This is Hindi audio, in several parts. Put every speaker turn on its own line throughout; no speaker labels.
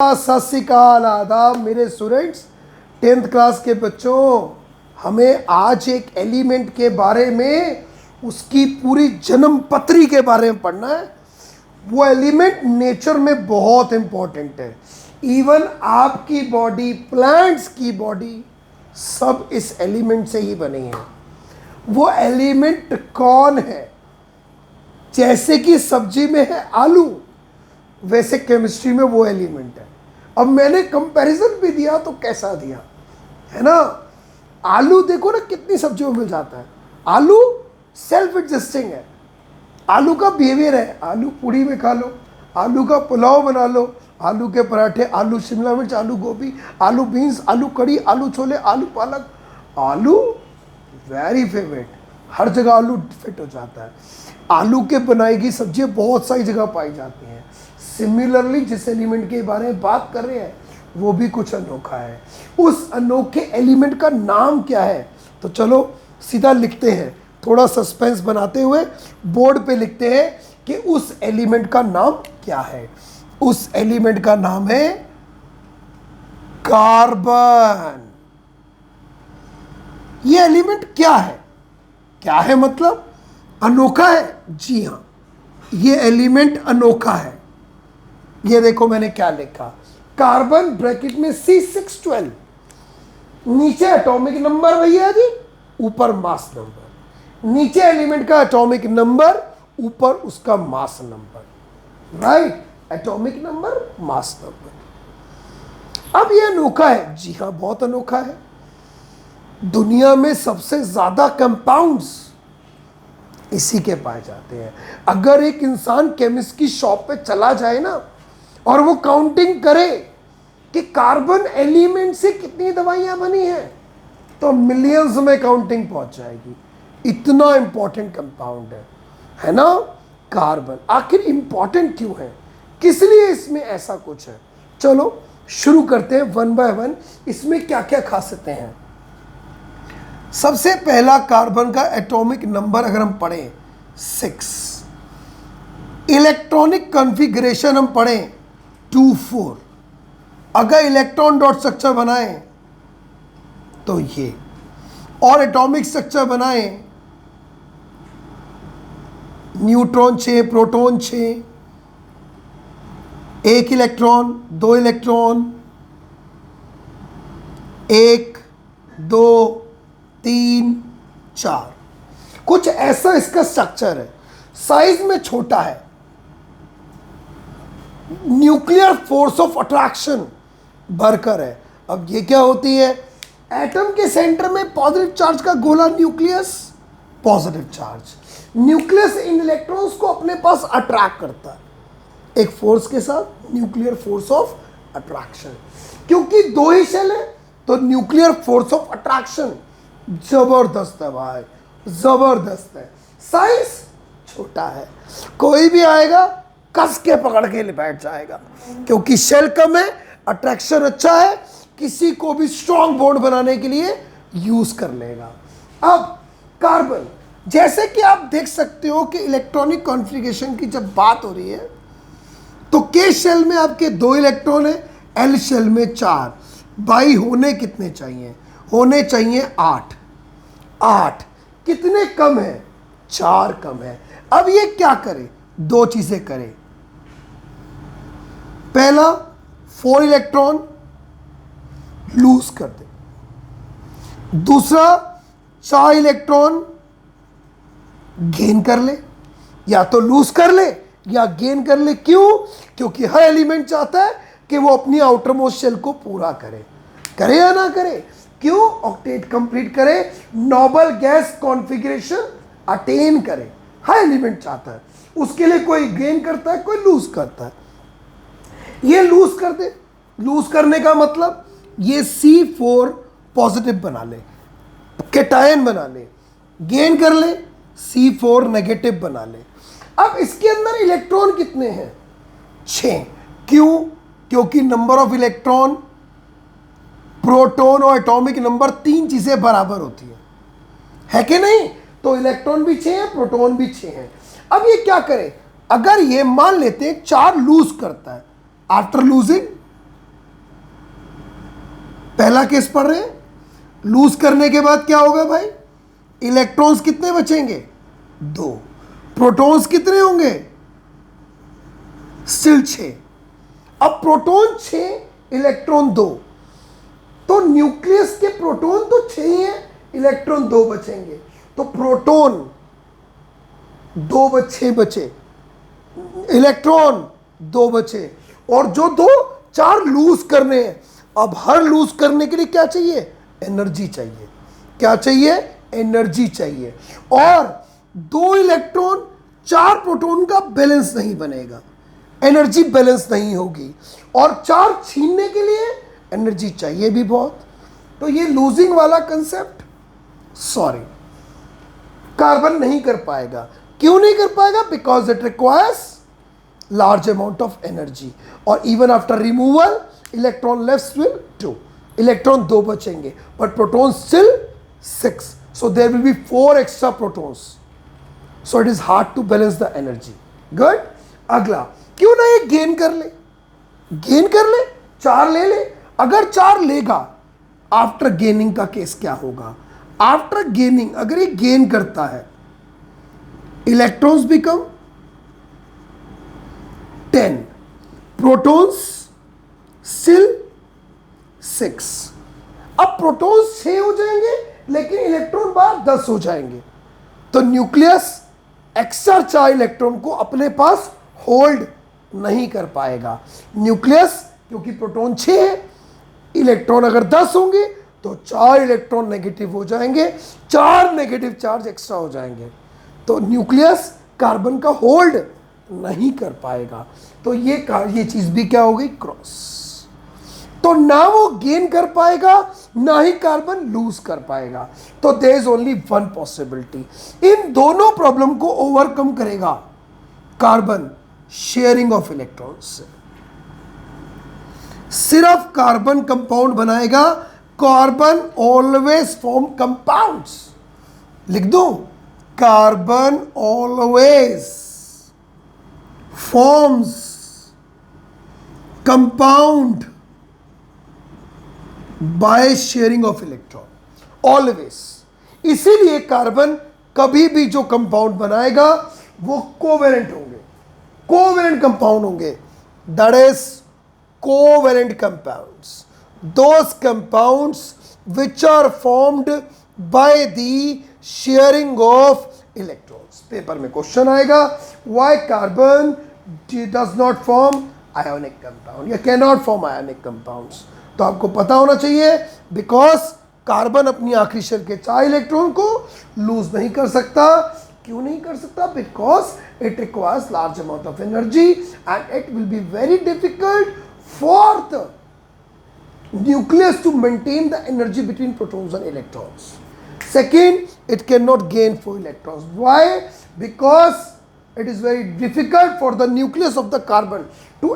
सत श्री अकाल, आदाब मेरे स्टूडेंट्स, 10th क्लास के बच्चों। हमें आज एक एलिमेंट के बारे में, उसकी पूरी जन्म पत्री के बारे में पढ़ना है। वो एलिमेंट नेचर में बहुत इंपॉर्टेंट है। इवन आपकी बॉडी, प्लांट्स की बॉडी, सब इस एलिमेंट से ही बनी है। वो एलिमेंट कौन है? जैसे कि सब्जी में है आलू, वैसे केमिस्ट्री में वो एलिमेंट है। अब मैंने कंपैरिजन भी दिया तो कैसा दिया है ना। आलू देखो ना, कितनी सब्जियों में मिल जाता है। आलू सेल्फ एडजस्टिंग है। आलू का बिहेवियर है, आलू पूड़ी में खा लो, आलू का पुलाव बना लो, आलू के पराठे, आलू शिमला मिर्च, आलू गोभी, आलू बीन्स, आलू कड़ी, आलू छोले, आलू पालक। आलू वेरी फेवरेट, हर जगह आलू फिट हो जाता है। आलू के बनाई गई सब्जियां बहुत सारी जगह पाई जाती हैं। सिमिलरली जिस एलिमेंट के बारे में बात कर रहे हैं वो भी कुछ अनोखा है। उस अनोखे एलिमेंट का नाम क्या है? तो चलो सीधा लिखते हैं, थोड़ा सस्पेंस बनाते हुए बोर्ड पे लिखते हैं कि उस एलिमेंट का नाम क्या है। उस एलिमेंट का नाम है कार्बन। ये एलिमेंट क्या है? क्या है मतलब अनोखा है? जी हाँ, ये एलिमेंट अनोखा है। ये देखो मैंने क्या लिखा, कार्बन ब्रैकेट में C612, नीचे एटॉमिक नंबर भैया जी, ऊपर मास नंबर। नीचे एलिमेंट का एटॉमिक नंबर, ऊपर उसका mass number. Right, atomic number, mass number. अब ये अनोखा है। जी हाँ, बहुत अनोखा है। दुनिया में सबसे ज्यादा कंपाउंड्स इसी के पाए जाते हैं। अगर एक इंसान केमिस्ट की शॉप पे चला जाए ना और वो काउंटिंग करे कि कार्बन एलिमेंट से कितनी दवाइयां बनी हैं, तो मिलियंस में काउंटिंग पहुंच जाएगी। इतना इंपॉर्टेंट कंपाउंड है ना कार्बन। आखिर इंपॉर्टेंट क्यों है, किस लिए इसमें ऐसा कुछ है? चलो शुरू करते हैं वन बाय वन। इसमें क्या क्या खासियतें हैं? सबसे पहला, कार्बन का एटॉमिक नंबर अगर हम पढ़ें 6, इलेक्ट्रॉनिक कॉन्फ़िगरेशन हम पढ़ें 2,4। अगर इलेक्ट्रॉन डॉट स्ट्रक्चर बनाएं तो ये, और एटॉमिक स्ट्रक्चर बनाएं, न्यूट्रॉन 6, प्रोटॉन 6, 1 इलेक्ट्रॉन, 2 इलेक्ट्रॉन, 1, 2, 3, 4, कुछ ऐसा इसका स्ट्रक्चर है। साइज में छोटा है। न्यूक्लियर फोर्स ऑफ अट्रैक्शन भरकर है। अब ये क्या होती है? एटम के सेंटर में पॉजिटिव चार्ज का गोला, nucleus, positive charge. Nucleus in electrons को अपने पास अट्रैक्ट करता है एक फोर्स के साथ, न्यूक्लियर फोर्स ऑफ अट्रैक्शन। क्योंकि 2 ही शेल है तो न्यूक्लियर फोर्स ऑफ अट्रैक्शन जबरदस्त है भाई, जबरदस्त है। साइज छोटा है, कोई भी आएगा कस के पकड़ के बैठ जाएगा, क्योंकि शेल कम है, अट्रैक्शन अच्छा है, किसी को भी स्ट्रॉन्ग बॉन्ड बनाने के लिए यूज कर लेगा। अब कार्बन, जैसे कि आप देख सकते हो कि इलेक्ट्रॉनिक कॉन्फ़िगरेशन की जब बात हो रही है तो के शेल में आपके 2 इलेक्ट्रॉन है, एल शेल में 4। भाई होने कितने चाहिए? होने चाहिए 8। 8 कितने कम है? 4 कम है। अब ये क्या करे? 2 चीजें करे। पहला, 4 इलेक्ट्रॉन लूज कर दे। दूसरा, 4 इलेक्ट्रॉन गेन कर ले। या तो लूज कर ले या गेन कर ले। क्यों? क्योंकि हर एलिमेंट चाहता है कि वो अपनी आउटर मोस्ट शेल को पूरा करे। करे या ना करे? क्यों? ऑक्टेट कंप्लीट करे, नोबल गैस कॉन्फ़िगरेशन अटेन करे। हर एलिमेंट चाहता है। उसके लिए कोई गेन करता है, कोई लूज करता है। ये लूज कर दे। लूज करने का मतलब ये C4 पॉजिटिव बना ले, कैटायन बना ले। गेन कर ले, C4 नेगेटिव बना ले। अब इसके अंदर इलेक्ट्रॉन कितने हैं? 6। क्यों? क्योंकि नंबर ऑफ इलेक्ट्रॉन, प्रोटॉन और एटॉमिक नंबर, 3 चीजें बराबर होती है कि नहीं? तो इलेक्ट्रॉन भी 6 है, प्रोटॉन भी 6 है। अब ये क्या करे? अगर ये मान लेते हैं 4 लूज करता है, आफ्टर लूजिंग पहला केस पढ़ रहे हैं, लूज करने के बाद क्या होगा भाई, इलेक्ट्रॉन्स कितने बचेंगे, 2, प्रोटॉन्स कितने होंगे, स्टिल 6। अब प्रोटॉन 6, इलेक्ट्रॉन 2, तो न्यूक्लियस के प्रोटॉन तो 6 ही है, इलेक्ट्रॉन 2 बचेंगे, तो प्रोटॉन 6 बचे, इलेक्ट्रॉन 2 बचे, और जो 2 4 लूज करने हैं। अब हर लूज करने के लिए क्या चाहिए, एनर्जी चाहिए। क्या चाहिए, एनर्जी चाहिए। और 2 इलेक्ट्रॉन 4 प्रोटॉन का बैलेंस नहीं बनेगा, एनर्जी बैलेंस नहीं होगी, और 4 छीनने के लिए एनर्जी चाहिए भी बहुत। तो ये लूजिंग वाला कंसेप्ट सॉरी कार्बन नहीं कर पाएगा। क्यों नहीं कर पाएगा, because it requires large amount of energy, और even after removal electron left will 2, electron 2 बचेंगे, but proton still 6, so there will be 4 extra protons, so it is hard to balance the energy. Good. अगला, क्यों ना ये गेन कर ले, 4 ले ले। अगर 4 लेगा, आफ्टर गेनिंग का केस क्या होगा, आफ्टर गेनिंग अगर ये गेन करता है, इलेक्ट्रॉन्स बिकम 10, प्रोटॉन्स स्टिल 6। अब प्रोटॉन्स 6 हो जाएंगे, लेकिन इलेक्ट्रॉन बाहर 10 हो जाएंगे, तो न्यूक्लियस एक्स्ट्रा 4 इलेक्ट्रॉन को अपने पास होल्ड नहीं कर पाएगा। न्यूक्लियस क्योंकि प्रोटॉन 6 है, इलेक्ट्रॉन अगर 10 होंगे तो 4 इलेक्ट्रॉन नेगेटिव हो जाएंगे, 4 नेगेटिव चार्ज एक्स्ट्रा हो जाएंगे, तो न्यूक्लियस कार्बन का होल्ड नहीं कर पाएगा। तो ये चीज भी क्या हो गई, क्रॉस। तो ना वो गेन कर पाएगा, ना ही कार्बन लूज कर पाएगा। तो there is only one possibility, इन दोनों प्रॉब्लम को ओवरकम करेगा कार्बन शेयरिंग ऑफ इलेक्ट्रॉन्स से। सिर्फ कार्बन कंपाउंड बनाएगा, कार्बन ऑलवेज फॉर्म कंपाउंड्स। लिख दो, carbon always forms compound by sharing of electron, always. इसीलिए कार्बन कभी भी जो कंपाउंड बनाएगा वो कोवेलेंट होंगे, कोवेलेंट कंपाउंड होंगे, that is covalent compounds, those compounds which are formed by the sharing of electrons. Paper में क्वेश्चन आएगा, why carbon does not form ionic compound या can not form ionic compounds. तो आपको पता होना चाहिए, बिकॉज कार्बन अपनी आखिरी शेल के 4 इलेक्ट्रॉन को लूज नहीं कर सकता। क्यों नहीं कर सकता, because it requires large amount of energy and it will be very difficult for the nucleus to maintain the energy between protons and electrons. Second, it cannot gain 4 electrons. Why? Because it is very difficult for the nucleus of the carbon to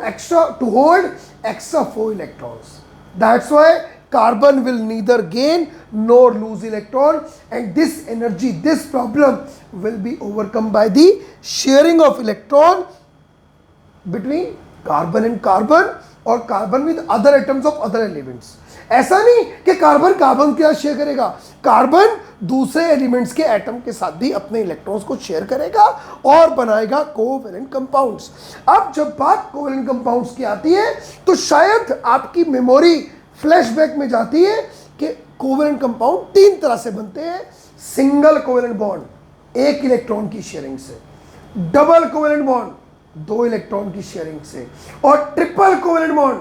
hold extra 4 electrons. That's why carbon will neither gain nor lose electron, and this energy, this problem will be overcome by the sharing of electron between carbon and carbon or carbon with other atoms of other elements. ऐसा नहीं कि कार्बन कार्बन के साथ शेयर करेगा, कार्बन दूसरे एलिमेंट्स के एटम के साथ भी अपने इलेक्ट्रॉन्स को शेयर करेगा और बनाएगा कोवेलेंट कंपाउंड्स। अब जब बात कोवेलेंट कंपाउंड्स की आती है तो शायद आपकी मेमोरी फ्लैशबैक में जाती है कि कोवेलेंट कंपाउंड 3 तरह से बनते हैं, सिंगल कोवेलेंट बॉन्ड 1 इलेक्ट्रॉन की शेयरिंग से, डबल कोवेलेंट बॉन्ड 2 इलेक्ट्रॉन की शेयरिंग से, और ट्रिपल कोवेलेंट बॉन्ड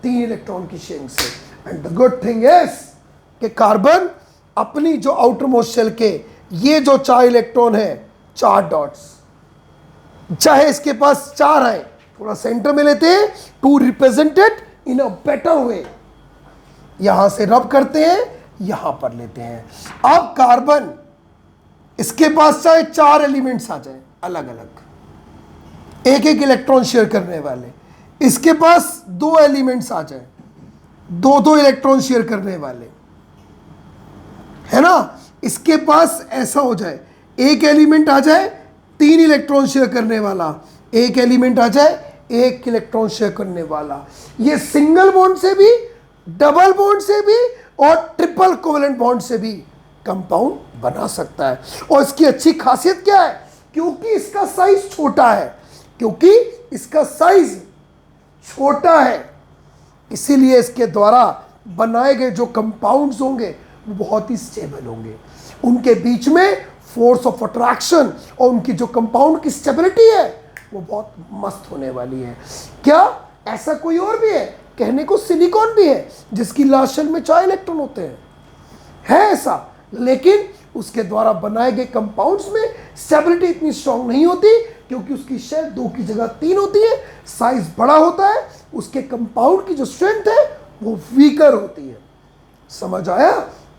3 इलेक्ट्रॉन की शेयरिंग से। And the good thing is कि कार्बन अपनी जो आउटर मोस्ट शेल के ये जो 4 इलेक्ट्रॉन है, 4 डॉट्स, चाहे इसके पास 4 आए, थोड़ा सेंटर में लेते हैं to represented in a better way, यहां से रब करते हैं, यहां पर लेते हैं। अब कार्बन इसके पास चाहे 4 एलिमेंट्स आ जाए अलग अलग, एक इलेक्ट्रॉन शेयर करने वाले, इसके पास 2 एलिमेंट्स आ जाए 2 इलेक्ट्रॉन शेयर करने वाले, है ना, इसके पास ऐसा हो जाए, एक एलिमेंट आ जाए 3 इलेक्ट्रॉन शेयर करने वाला, एक एलिमेंट आ जाए 1 इलेक्ट्रॉन शेयर करने वाला। ये सिंगल बॉन्ड से भी, डबल बॉन्ड से भी और ट्रिपल कोवेलेंट बॉन्ड से भी कंपाउंड बना सकता है। और इसकी अच्छी खासियत क्या है, क्योंकि इसका साइज छोटा है, क्योंकि इसका साइज छोटा है, इसीलिए इसके द्वारा बनाए गए जो कंपाउंड्स होंगे वो बहुत ही स्टेबल होंगे। उनके बीच में फोर्स ऑफ अट्रैक्शन और उनकी जो कंपाउंड की स्टेबिलिटी है वो बहुत मस्त होने वाली है। क्या ऐसा कोई और भी है? कहने को सिलिकॉन भी है जिसकी लास्ट शेल में 4 इलेक्ट्रॉन होते हैं, है ऐसा, लेकिन उसके द्वारा बनाए गए कंपाउंड्स में स्टेबिलिटी इतनी स्ट्रांग नहीं होती, क्योंकि उसकी शेल 2 की जगह 3 होती है, साइज बड़ा होता है, उसके कंपाउंड की जो स्ट्रेंथ है वो वीकर होती है। समझ आया?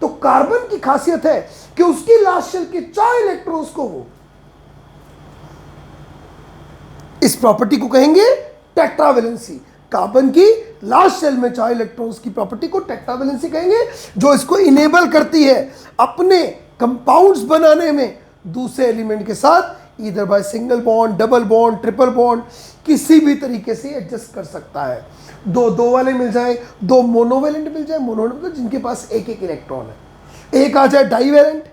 तो कार्बन की खासियत है कि उसकी लास्ट शेल के 4 इलेक्ट्रॉन्स को वो, इस प्रॉपर्टी को कहेंगे टेट्रावेलेंसी। कार्बन की लास्ट शेल में 4 इलेक्ट्रॉन्स की प्रॉपर्टी को टेट्रावेलेंसी कहेंगे, जो इसको इनेबल करती है अपने कंपाउंड्स बनाने में दूसरे एलिमेंट के साथ either by single bond, double bond, triple bond, किसी भी तरीके से एडजस्ट कर सकता है। दो वाले मिल जाए, 2 मोनोवेलेंट मिल जाए, मोनोवेलेंट मतलब जिनके पास एक इलेक्ट्रॉन है, एक आ जाए डाईवेलेंट।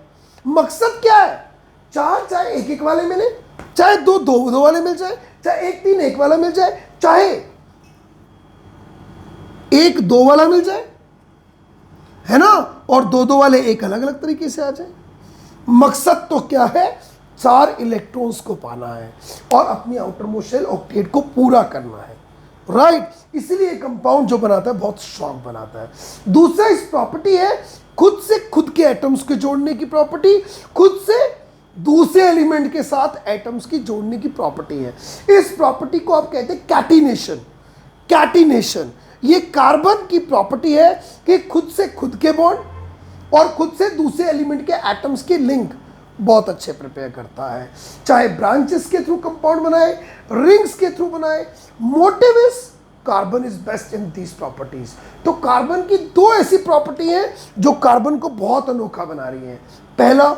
मकसद क्या है? 4 चाहे एक वाले मिले, चाहे 2 वाले मिल जाए, चाहे 1 3 1 वाला मिल जाए, चाहे 1 2 वाला मिल जाए, है ना, और 2 वाले एक अलग अलग तरीके से आ जाए। मकसद तो क्या है? 4 इलेक्ट्रॉन्स को पाना है और अपनी आउटर मोस्ट शेल ऑक्टेट को पूरा करना है, राइट। इसलिए कंपाउंड जो बनाता है बहुत स्ट्रांग बनाता है। दूसरा इस प्रॉपर्टी है खुद से खुद के एटम्स के जोड़ने की प्रॉपर्टी, खुद से दूसरे एलिमेंट के साथ एटम्स की जोड़ने की प्रॉपर्टी है। इस प्रॉपर्टी को आप कहते हैं कैटिनेशन। कैटिनेशन ये कार्बन की प्रॉपर्टी है कि खुद से खुद के बॉन्ड और खुद से दूसरे एलिमेंट के एटम्स की लिंक बहुत अच्छे प्रिपेयर करता है। चाहे ब्रांचेस के थ्रू कंपाउंड बनाए, रिंग्स के थ्रू बनाए, motive is carbon is best in these properties. तो कार्बन की 2 ऐसी प्रॉपर्टी हैं जो कार्बन को बहुत अनोखा बना रही हैं। पहला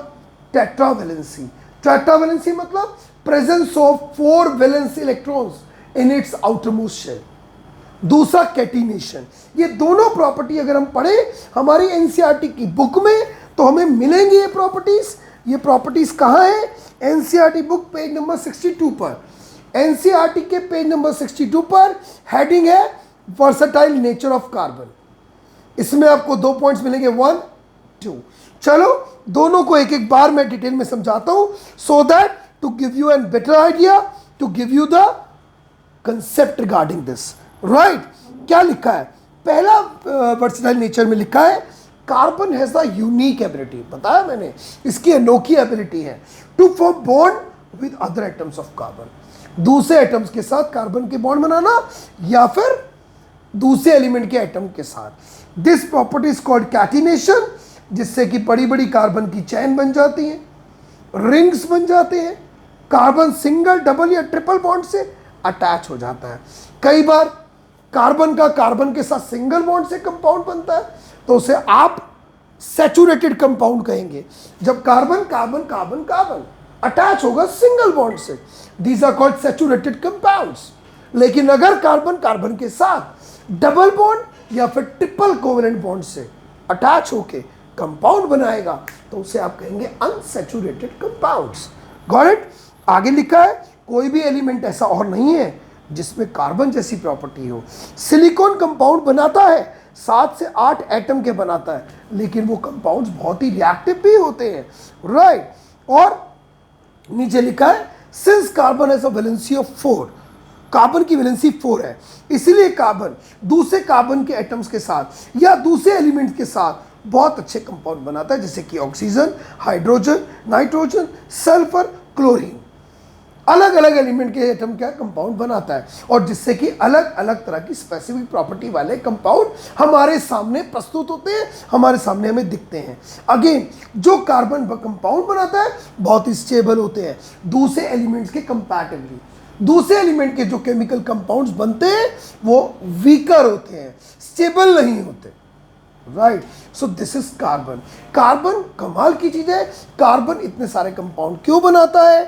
टेट्रावेलेंसी। टेट्रावेलेंसी मतलब presence of 4 valence electrons in its outermost shell. दूसरा कैटिनेशन। ये दोनों प्रॉपर्टी अगर हम पढ़ें हमारी एनसीईआरटी की बुक में तो हमें मिलेंगी ये प्रॉपर्टीज। ये प्रॉपर्टीज कहाँ है? एनसीईआरटी बुक पेज नंबर 62 पर। एनसीईआरटी के पेज नंबर 62 पर हेडिंग है वर्सटाइल नेचर ऑफ कार्बन। इसमें आपको 2 पॉइंट्स मिलेंगे, 1 2। चलो दोनों को एक एक बार मैं डिटेल में समझाता हूं, so that to give you an better idea, to give you the concept regarding this, right. क्या लिखा है? पहला वर्सटाइल नेचर में लिखा है carbon has the unique ability, बताया मैंने, इसकी अनोखी एबिलिटी है to form bond with other atoms of carbon. दूसरे एटम्स के साथ कार्बन के बॉन्ड बनाना या फिर दूसरे एलिमेंट के एटम के साथ। This property is called catenation, जिससे कि बड़ी बड़ी कार्बन की चैन बन जाती है, रिंग्स बन जाते हैं, कार्बन सिंगल, डबल या ट्रिपल बॉन्ड से अटैच हो जाता है। कई बार कार्बन का कार्बन के साथ सिंगल बॉन्ड से कंपाउंड बनता है तो उसे आप सैचुरेटेड कंपाउंड कहेंगे। जब carbon carbon carbon carbon attach होगा सिंगल बॉन्ड से, these are called saturated compounds. लेकिन अगर कार्बन कार्बन के साथ डबल बॉन्ड या फिर ट्रिपल कोवेलेंट बॉन्ड से अटैच होके कंपाउंड बनाएगा तो उसे आप कहेंगे अनसैचुरेटेड कंपाउंड्स। Got it? आगे लिखा है कोई भी एलिमेंट ऐसा और नहीं है जिसमें कार्बन जैसी प्रॉपर्टी हो। सिलिकॉन कंपाउंड बनाता है, 7 से 8 एटम के बनाता है, लेकिन वो कंपाउंड्स बहुत ही रिएक्टिव भी होते हैं, राइट। और नीचे लिखा है since carbon has a valency of 4, carbon की वैलेंसी 4 है, इसीलिए कार्बन दूसरे कार्बन के एटम्स के साथ या दूसरे एलिमेंट के साथ बहुत अच्छे कंपाउंड बनाता है, जैसे कि oxygen, hydrogen, nitrogen, sulphur, chlorine. अलग अलग एलिमेंट के एटम क्या कंपाउंड बनाता है, और जिससे कि अलग अलग तरह की स्पेसिफिक प्रॉपर्टी वाले कंपाउंड हमारे सामने प्रस्तुत होते हैं, हमारे सामने हमें दिखते हैं। अगेन जो कार्बन कंपाउंड बनाता है बहुत ही स्टेबल होते हैं दूसरे एलिमेंट्स के कंपैरेटिवली। दूसरे एलिमेंट के जो केमिकल कंपाउंड्स बनते हैं वो वीकर होते हैं, स्टेबल नहीं होते, right. So this is carbon. Carbon कमाल की चीज है। कार्बन इतने सारे कंपाउंड क्यों बनाता है,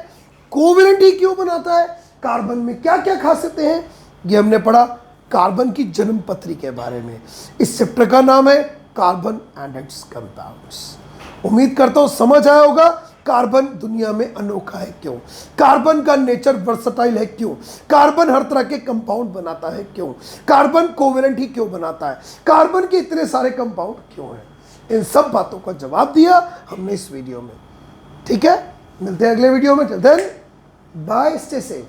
कोवेलेंट ही क्यों बनाता है, कार्बन में क्या क्या खासियतें हैं, ये हमने पढ़ा कार्बन की जन्म पत्री के बारे में। इस चैप्टर का नाम है कार्बन एंड इट्स कंपाउंड्स। उम्मीद करता हूं समझ आया होगा कार्बन दुनिया में अनोखा है क्यों, कार्बन का नेचर वर्सटाइल है क्यों, कार्बन हर तरह के कंपाउंड बनाता है क्यों, कार्बन कोवेलेंट ही क्यों बनाता है, कार्बन के इतने सारे कंपाउंड क्यों हैं। इन सब बातों का जवाब दिया हमने इस वीडियो में। ठीक है, मिलते हैं अगले वीडियो में। Till then bye, stay safe.